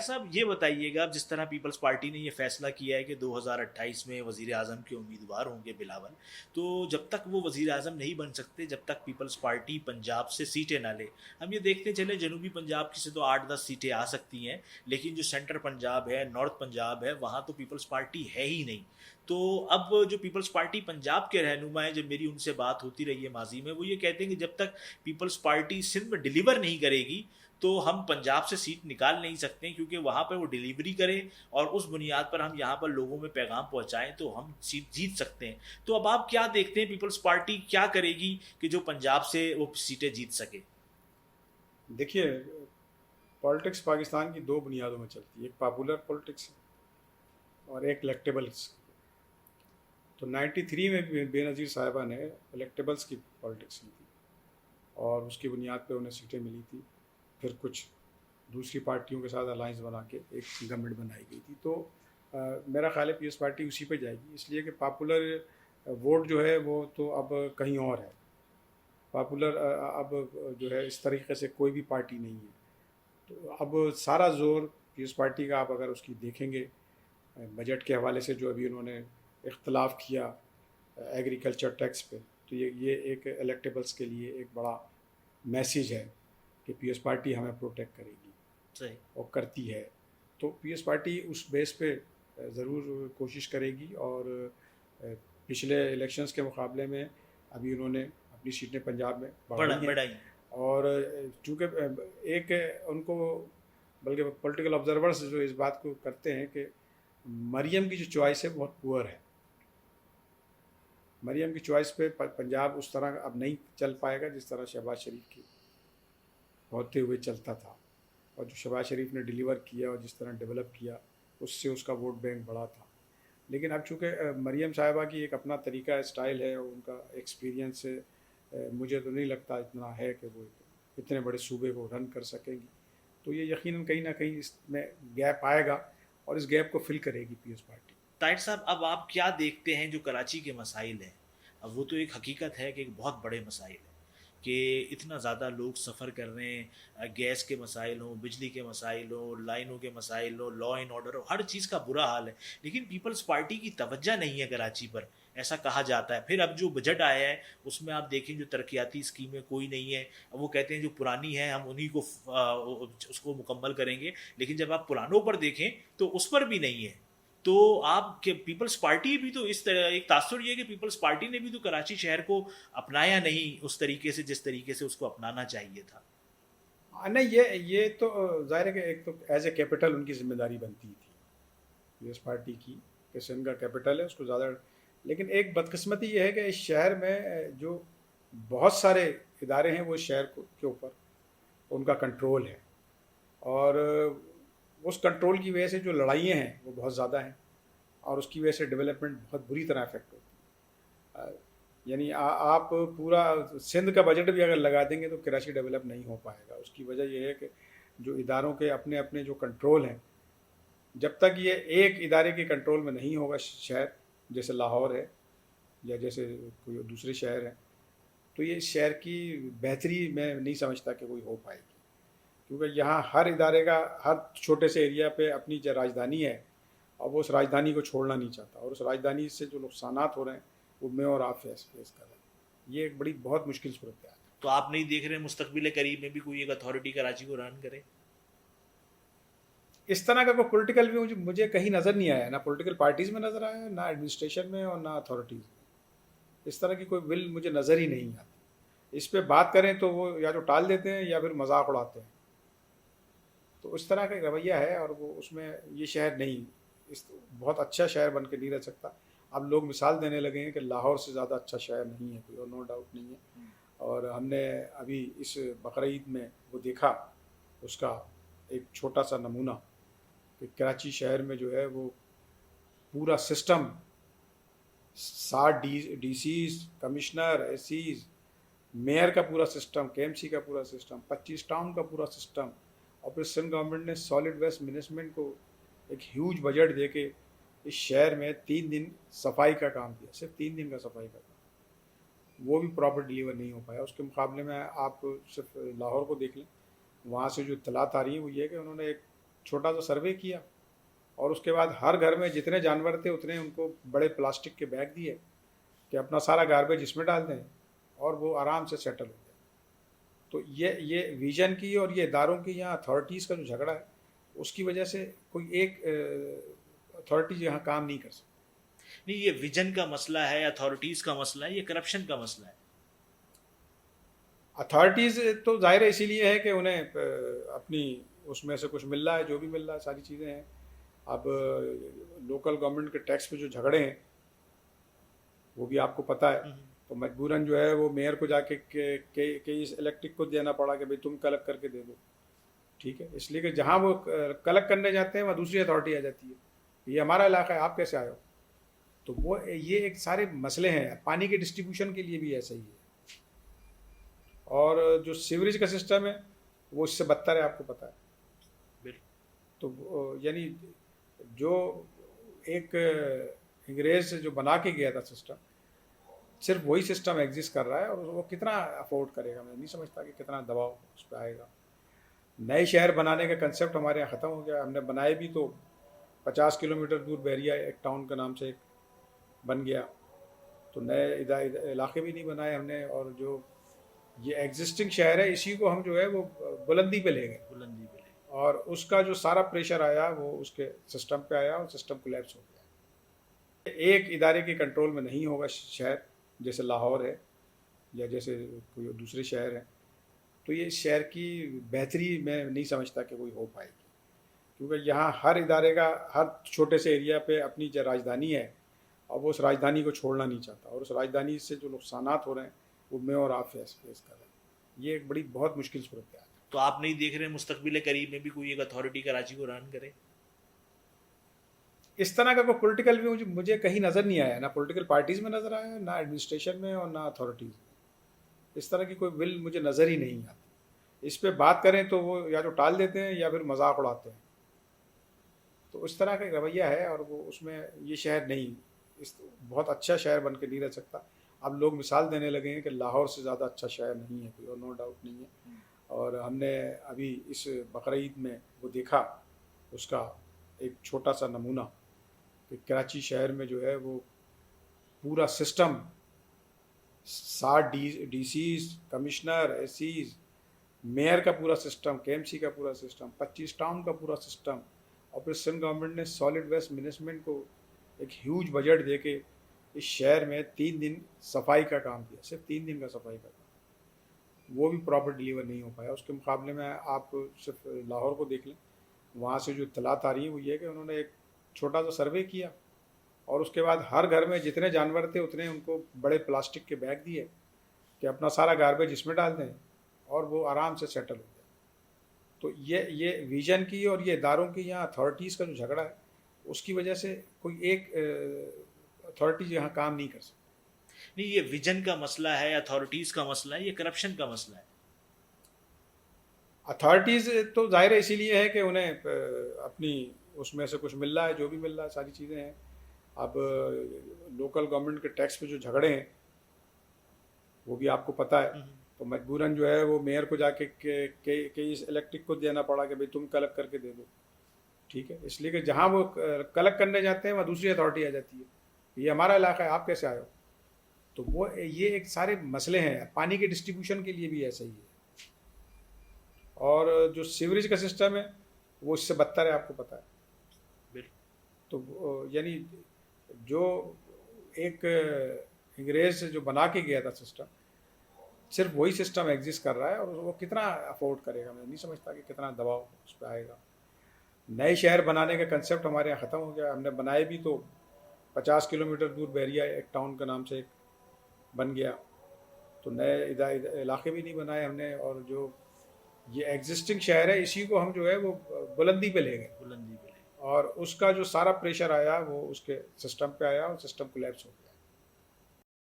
صاحب یہ بتائیے گا، اب جس طرح پیپلز پارٹی نے یہ فیصلہ کیا ہے کہ 2028 میں وزیر اعظم کے امیدوار ہوں گے بلاول، تو جب تک وہ وزیر اعظم نہیں بن سکتے جب تک پیپلز پارٹی پنجاب سے سیٹیں نہ لے. ہم یہ دیکھتے چلے جنوبی پنجاب کی سے تو 8-10 سیٹیں آ سکتی ہیں، لیکن جو سینٹر پنجاب ہے، نارتھ پنجاب ہے، وہاں تو پیپلز پارٹی ہے ہی نہیں. تو اب جو پیپلز پارٹی پنجاب کے رہنما ہیں، جب میری ان سے بات ہوتی رہی ہے ماضی میں، وہ یہ کہتے ہیں کہ جب تک پیپلز پارٹی سندھ میں ڈیلیور نہیں کرے گی تو ہم پنجاب سے سیٹ نکال نہیں سکتے، کیونکہ وہاں پہ وہ ڈیلیوری کرے اور اس بنیاد پر ہم یہاں پر لوگوں میں پیغام پہنچائیں تو ہم سیٹ جیت سکتے ہیں. تو اب آپ کیا دیکھتے ہیں، پیپلز پارٹی کیا کرے گی کہ جو پنجاب سے وہ سیٹیں جیت سکے؟ دیکھیے، پالیٹکس پاکستان کی دو بنیادوں میں چلتی ہے، ایک پاپولر پالیٹکس ہے اور ایک الیکٹیبلس. تو 93 میں بھی بے نظیر صاحبہ نے الیکٹیبلس کی پالیٹکس کی تھی اور اس کی بنیاد پہ انہیں سیٹیں ملی تھی. پھر کچھ دوسری پارٹیوں کے ساتھ الائنس بنا کے ایک گورنمنٹ بنائی گئی تھی. تو میرا خیال ہے پیس پارٹی اسی پہ جائے گی، اس لیے کہ پاپولر ووٹ جو ہے وہ تو اب کہیں اور ہے. پاپولر اب جو ہے اس طریقے سے کوئی بھی پارٹی نہیں ہے. تو اب سارا زور پیس پارٹی کا، آپ اگر اس کی دیکھیں گے بجٹ کے حوالے سے جو ابھی انہوں نے اختلاف کیا ایگریکلچر ٹیکس پہ، تو یہ ایک الیکٹیبلس کے لیے ایک بڑا میسیج ہے کہ پی ایس پارٹی ہمیں پروٹیکٹ کرے گی صحیح. اور کرتی ہے. تو پی ایس پارٹی اس بیس پہ ضرور کوشش کرے گی. اور پچھلے الیکشنز کے مقابلے میں ابھی انہوں نے اپنی سیٹیں پنجاب میں بڑا بڑھائی ہیں. بڑا ہی. اور چونکہ ایک ان کو، بلکہ پولیٹیکل آبزرورس جو اس بات کو کرتے ہیں کہ مریم کی جو چوائس ہے بہت پور ہے. مریم کی چوائس پہ پنجاب اس طرح اب نہیں چل پائے گا جس طرح شہباز شریف کی ہوتے ہوئے چلتا تھا. اور جو شہباز شریف نے ڈیلیور کیا اور جس طرح ڈیولپ کیا، اس سے اس کا ووٹ بینک بڑا تھا. لیکن اب چونکہ مریم صاحبہ کی ایک اپنا طریقہ اسٹائل ہے اور ان کا ایکسپیرینس ہے، مجھے تو نہیں لگتا اتنا ہے کہ وہ اتنے بڑے صوبے کو رن کر سکیں گی. تو یہ یقیناً کہیں نہ کہیں اس میں گیپ آئے گا اور اس گیپ کو فل کرے گی پی ایس پارٹی. طاہر صاحب، اب آپ کیا دیکھتے ہیں جو کراچی کے مسائل ہیں؟ اب وہ تو ایک حقیقت ہے کہ ایک بہت بڑے مسائل ہیں کہ اتنا زیادہ لوگ سفر کر رہے ہیں، گیس کے مسائل ہوں، بجلی کے مسائل ہوں، لائنوں کے مسائل ہوں، لا اینڈ آرڈر ہو، ہر چیز کا برا حال ہے. لیکن پیپلز پارٹی کی توجہ نہیں ہے کراچی پر، ایسا کہا جاتا ہے. پھر اب جو بجٹ آیا ہے اس میں آپ دیکھیں جو ترقیاتی اسکیمیں کوئی نہیں ہے. اب وہ کہتے ہیں جو پرانی ہیں ہم انہی کو اس کو مکمل کریں گے، لیکن جب آپ پرانوں پر دیکھیں تو اس پر بھی نہیں ہے. تو آپ کے پیپلز پارٹی بھی تو اس طرح ایک تاثر یہ ہے کہ پیپلز پارٹی نے بھی تو کراچی شہر کو اپنایا نہیں اس طریقے سے جس طریقے سے اس کو اپنانا چاہیے تھا. نہیں، یہ تو ظاہر ہے کہ ایک تو ایز اے کیپٹل ان کی ذمہ داری بنتی تھی پی ایس پارٹی کی کہ سندھ کا کیپٹل ہے اس کو زیادہ. لیکن ایک بدقسمتی یہ ہے کہ اس شہر میں جو بہت سارے ادارے ہیں وہ اس شہر کے اوپر ان کا کنٹرول ہے. اور اس کنٹرول کی وجہ سے جو لڑائیاں ہیں وہ بہت زیادہ ہیں اور اس کی وجہ سے ڈیولپمنٹ بہت بری طرح افیکٹ ہوتی ہے. یعنی آپ پورا سندھ کا بجٹ بھی اگر لگا دیں گے تو کراچی ڈیولپ نہیں ہو پائے گا. اس کی وجہ یہ ہے کہ جو اداروں کے اپنے اپنے جو کنٹرول ہیں، جب تک یہ ایک ادارے کے کنٹرول میں نہیں ہوگا شہر، جیسے لاہور ہے یا جیسے کوئی دوسرے شہر ہیں، تو یہ شہر کی بہتری میں نہیں سمجھتا کہ کوئی ہو پائے گی. کیونکہ یہاں ہر ادارے کا ہر چھوٹے سے ایریا پہ اپنی جو راجدھانی ہے اور وہ اس راجدھانی کو چھوڑنا نہیں چاہتا، اور اس راجدھانی سے جو نقصانات ہو رہے ہیں وہ میں اور آپ فیس کر رہے ہیں. یہ ایک بڑی بہت مشکل صورت ہے. تو آپ نہیں دیکھ رہے مستقبل قریب میں بھی کوئی ایک اتھارٹی کراچی کو رن کرے؟ اس طرح کا کوئی پولیٹیکل بھی مجھے کہیں نظر نہیں آیا، نہ پولیٹیکل پارٹیز میں نظر آیا، نہ ایڈمنسٹریشن میں اور نہ اتھارٹیز میں. اس طرح کی کوئی ول مجھے نظر ہی نہیں آتی. اس پہ بات کریں تو وہ یا تو ٹال دیتے ہیں یا پھر مذاق اڑاتے ہیں. تو اس طرح کا ایک رویہ ہے اور وہ اس میں یہ شہر نہیں، اس بہت اچھا شہر بن کے نہیں رہ سکتا. اب لوگ مثال دینے لگے ہیں کہ لاہور سے زیادہ اچھا شہر نہیں ہے کوئی، اور نو ڈاؤٹ نہیں ہے. اور ہم نے ابھی اس بقرعید میں وہ دیکھا اس کا ایک چھوٹا سا نمونہ کہ کراچی شہر میں جو ہے وہ پورا سسٹم 60 ڈی سیز، کمشنر، اے سیز، میئر کا پورا سسٹم، کے ایم سی کا پورا سسٹم، 25 ٹاؤن کا پورا سسٹم. اور پھر سندھ گورنمنٹ نے سالڈ ویسٹ مینجمنٹ کو ایک ہیوج بجٹ دے کے اس شہر میں 3 دن صفائی کا کام کیا، صرف 3 دن کا صفائی کا کام. وہ بھی پراپر ڈیلیور نہیں ہو پایا. اس کے مقابلے میں آپ صرف لاہور کو دیکھ لیں، وہاں سے جو اطلاعات آ رہی ہیں وہ یہ ہے کہ انہوں نے ایک چھوٹا سا سروے کیا اور اس کے بعد ہر گھر میں جتنے جانور تھے اتنے ان کو بڑے پلاسٹک کے بیگ دیے کہ اپنا سارا گاربیج اس میں ڈال دیں اور وہ آرام سے سیٹل ہو جائے. تو یہ ویژن کی اور یہ اداروں کی یہاں اتھارٹیز کا جو جھگڑا ہے اس کی وجہ سے کوئی ایک اتھارٹی یہاں کام نہیں کر سکتی. نہیں، یہ ویژن کا مسئلہ ہے، اتھارٹیز کا مسئلہ ہے، یہ کرپشن کا مسئلہ ہے. اتھارٹیز تو ظاہر ہے اسی لیے ہے کہ انہیں اپنی اس میں سے کچھ مل رہا ہے، جو بھی مل رہا ہے ساری چیزیں ہیں. اب لوکل گورنمنٹ کے ٹیکس پہ جو جھگڑے ہیں وہ بھی آپ کو پتہ ہے. تو مجبوراً جو ہے وہ میئر کو جا کے کئی الیکٹرک کو دینا پڑا کہ بھئی تم کلیکٹ کر کے دے دو. ٹھیک ہے، اس لیے کہ جہاں وہ کلیکٹ کرنے جاتے ہیں وہاں دوسری اتھارٹی آ جاتی ہے، یہ ہمارا علاقہ ہے، آپ کیسے آئے ہو. تو وہ یہ ایک سارے مسئلے ہیں. پانی کے ڈسٹریبیوشن کے لیے بھی ایسا ہی ہے. اور جو سیوریج کا سسٹم ہے وہ اس سے بدتر ہے، آپ کو پتہ ہے. تو یعنی جو ایک انگریز جو بنا کے گیا تھا سسٹم، صرف وہی سسٹم ایگزسٹ کر رہا ہے اور وہ کتنا افورڈ کرے گا. میں نہیں سمجھتا کہ کتنا دباؤ اس پہ آئے گا. نئے شہر بنانے کا کنسیپٹ ہمارے یہاں ختم ہو گیا. ہم نے بنائے بھی تو 50 کلومیٹر دور بحریہ ایک ٹاؤن کا نام سے ایک بن گیا. تو نئے علاقے بھی نہیں بنائے ہم نے. اور جو یہ ایگزسٹنگ شہر ہے اسی کو ہم جو ہے وہ بلندی پہ لے گئے. بلندی پہ لے. اور اس کا جو سارا پریشر آیا وہ اس کے سسٹم پہ آیا اور سسٹم کولیپس ہو گیا. ایک ادارے کے کنٹرول میں نہیں ہوگا شہر، جیسے لاہور ہے یا جیسے کوئی دوسرے شہر ہیں، تو یہ شہر کی بہتری میں نہیں سمجھتا کہ کوئی ہو پائے گی. کیونکہ یہاں ہر ادارے کا ہر چھوٹے سے ایریا پہ اپنی جو راجدھانی ہے اور وہ اس راجدھانی کو چھوڑنا نہیں چاہتا. اور اس راجدھانی سے جو نقصانات ہو رہے ہیں وہ میں اور آپ فیس کر رہے ہیں. یہ ایک بڑی بہت مشکل صورتحال ہے. تو آپ نہیں دیکھ رہے مستقبل قریب میں بھی کوئی ایک اتھارٹی کراچی کو رن کرے؟ اس طرح کا کوئی پولیٹیکل بھی مجھے کہیں نظر نہیں آیا، نہ پولیٹیکل پارٹیز میں نظر آیا، نہ ایڈمنسٹریشن میں اور نہ اتھارٹیز میں. اس طرح کی کوئی ول مجھے نظر ہی نہیں آتی. اس پہ بات کریں تو وہ یا تو ٹال دیتے ہیں یا پھر مذاق اڑاتے ہیں. تو اس طرح کا ایک رویہ ہے اور وہ اس میں یہ شہر نہیں بہت اچھا شہر بن کے نہیں رہ سکتا. اب لوگ مثال دینے لگے ہیں کہ لاہور سے زیادہ اچھا شہر نہیں ہے کوئی، اور نو ڈاؤٹ نہیں ہے. اور ہم نے ابھی اس بقرعید میں وہ دیکھا اس کا ایک چھوٹا سا نمونہ کہ کراچی شہر میں جو ہے وہ پورا سسٹم 60 ڈی سیز، کمشنر، ایس سیز، میئر کا پورا سسٹم، کے ایم سی کا پورا سسٹم، 25 ٹاؤن کا پورا سسٹم. اور پھر سندھ گورنمنٹ نے سالڈ ویسٹ مینجمنٹ کو ایک ہیوج بجٹ دے کے اس شہر میں 3 دن صفائی کا کام کیا. صرف 3 دن کا صفائی کا کام، وہ بھی پراپر ڈیلیور نہیں ہو پایا. اس کے مقابلے میں آپ صرف لاہور کو دیکھ لیں، وہاں سے جو اطلاعات آ رہی ہیں وہ یہ ہے کہ انہوں نے ایک چھوٹا سا سروے کیا اور اس کے بعد ہر گھر میں جتنے جانور تھے اتنے ان کو بڑے پلاسٹک کے بیگ دیے کہ اپنا سارا گاربیج اس میں ڈال دیں اور وہ آرام سے سیٹل ہو جائے. تو یہ ویژن کی اور یہ اداروں کی یہاں اتھارٹیز کا جو جھگڑا ہے اس کی وجہ سے کوئی ایک اتھارٹی یہاں کام نہیں کر سکتی. نہیں، یہ ویژن کا مسئلہ ہے، اتھارٹیز کا مسئلہ ہے، یہ کرپشن کا مسئلہ ہے. اتھارٹیز تو ظاہر ہے اسی لیے ہے کہ انہیں اپنی اس میں سے کچھ مل رہا ہے، جو بھی مل رہا ہے ساری چیزیں ہیں. اب لوکل گورنمنٹ کے ٹیکس پہ جو جھگڑے ہیں وہ بھی آپ کو پتہ ہے. تو مجبوراً جو ہے وہ میئر کو جا کے کئی الیکٹرک کو دینا پڑا کہ بھئی تم کلیکٹ کر کے دے دو. ٹھیک ہے، اس لیے کہ جہاں وہ کلیکٹ کرنے جاتے ہیں وہاں دوسری اتھارٹی آ جاتی ہے، یہ ہمارا علاقہ ہے، آپ کیسے آئے ہو. تو وہ یہ ایک سارے مسئلے ہیں. پانی کے ڈسٹریبیوشن کے لیے بھی ایسا ہی ہے. اور جو سیوریج کا سسٹم ہے وہ اس سے بدتر ہے، آپ کو پتہ ہے. تو یعنی جو ایک انگریز جو بنا کے گیا تھا سسٹم، صرف وہی سسٹم ایگزسٹ کر رہا ہے اور وہ کتنا افورڈ کرے گا. میں نہیں سمجھتا کہ کتنا دباؤ اس پہ آئے گا. نئے شہر بنانے کا کنسیپٹ ہمارے یہاں ختم ہو گیا. ہم نے بنائے بھی تو 50 کلومیٹر دور بحریہ ایک ٹاؤن کا نام سے ایک بن گیا. تو نئے علاقے بھی نہیں بنائے ہم نے. اور جو یہ ایگزسٹنگ شہر ہے اسی کو ہم جو ہے وہ بلندی پہ لے گئے. بلندی پہ لے. اور اس کا جو سارا پریشر آیا وہ اس کے سسٹم پہ آیا اور سسٹم کولیپس ہو گیا.